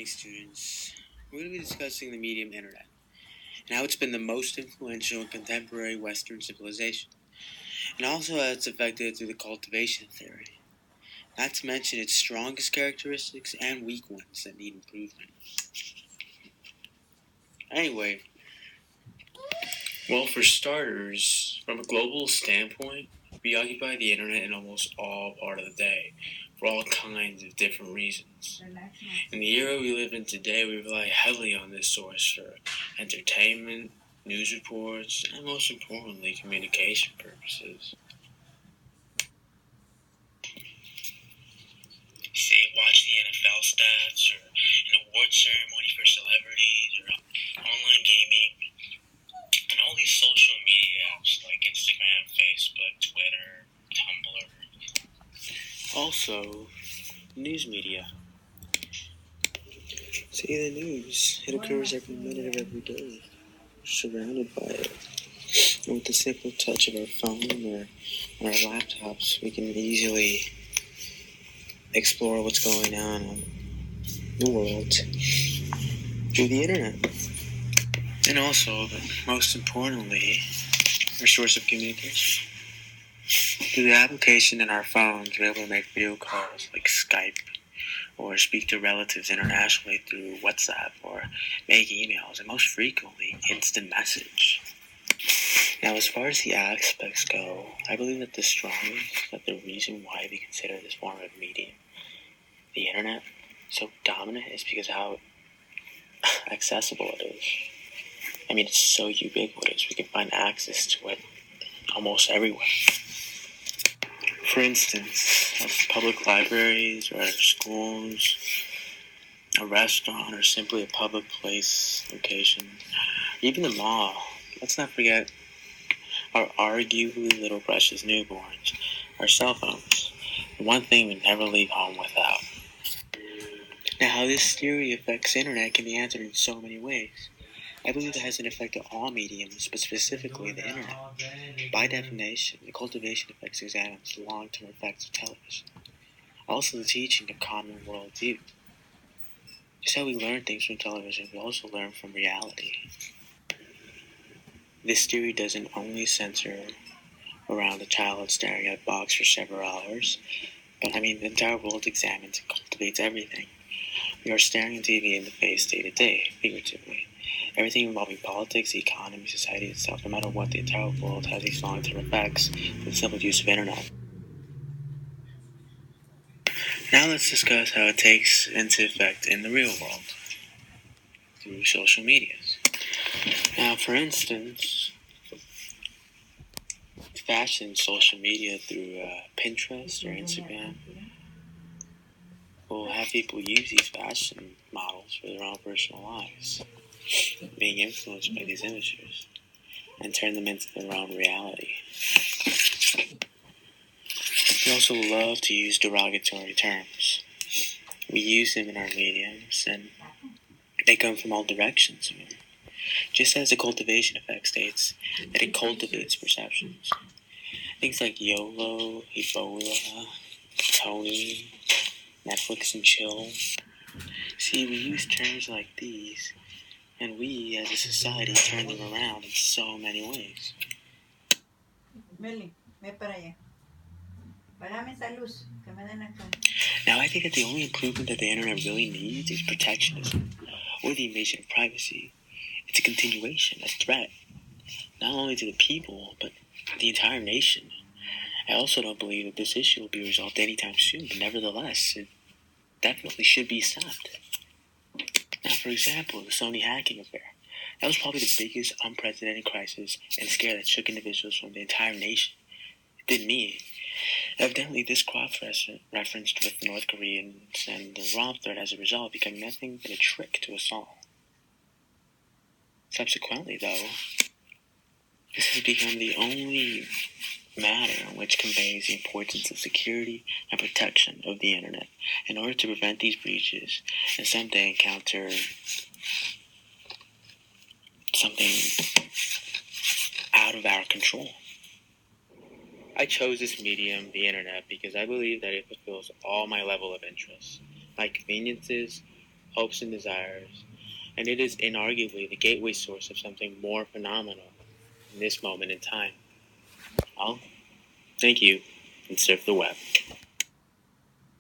students. We're going to be discussing the medium internet and how it's been the most influential in contemporary Western civilization, and also how it's affected through the cultivation theory. Not to mention its strongest characteristics and weak ones that need improvement. Anyway, well, for starters, from a global standpoint, we occupy the internet in almost all part of the day for all kinds of different reasons. In the era we live in today, we rely heavily on this source for entertainment, news reports, and most importantly, communication purposes. Say, watch the NFL stats, or an award ceremony for celebrities, or online gaming, and all these social media apps like Instagram, Facebook, Twitter, Tumblr. Also, news media. See the news. It occurs every minute of every day. We're surrounded by it. And with the simple touch of our phone or our laptops, we can easily explore what's going on in the world through the internet. And also, but most importantly, our source of communication. Through the application in our phones, we're able to make video calls like Skype, or speak to relatives internationally through WhatsApp, or make emails, and most frequently, instant message. Now, as far as the aspects go, I believe that the reason why we consider this form of medium, the internet, so dominant is because of how accessible it is. I mean, it's so ubiquitous. We can find access to it almost everywhere. For instance, at public libraries or at schools, a restaurant, or simply a public place, location, even the mall. Let's not forget our arguably little precious newborns, our cell phones. The one thing we never leave home without. Now, how this theory affects internet can be answered in so many ways. I believe it has an effect on all mediums, but specifically the internet. By definition, the cultivation effects examines the long-term effects of television. Also, the teaching of common worldview. Just how we learn things from television, we also learn from reality. This theory doesn't only center around a child staring at a box for several hours, but the entire world examines and cultivates everything. We are staring TV in the face day to day, figuratively. Everything involving politics, the economy, society itself, no matter what, the entire world has these long-term effects with the simple use of internet. Now let's discuss how it takes into effect in the real world through social medias. Now, for instance, fashion social media through Pinterest or Instagram will have people use these fashion models for their own personal lives, being influenced by these images, and turn them into their own reality. We also love to use derogatory terms. We use them in our mediums, and they come from all directions. Just as the cultivation effect states that it cultivates perceptions. Things like YOLO, Ebola, Tony, Netflix and chill. See, we use terms like these, and we, as a society, turn them around in so many ways. Now, I think that the only improvement that the internet really needs is protectionism, or the invasion of privacy. It's a continuation, a threat, not only to the people, but the entire nation. I also don't believe that this issue will be resolved anytime soon, but nevertheless, it definitely should be stopped. Now, for example, the Sony hacking affair. That was probably the biggest unprecedented crisis and scare that shook individuals from the entire nation. It did me. Evidently, this cross-referenced with the North Koreans, and the ROM threat as a result became nothing but a trick to us all. Subsequently, though, this has become the only matter which conveys the importance of security and protection of the internet in order to prevent these breaches and someday encounter something out of our control. I chose this medium, the internet, because I believe that it fulfills all my level of interests, my conveniences, hopes, and desires, and it is inarguably the gateway source of something more phenomenal in this moment in time. Well, thank you, and surf the web.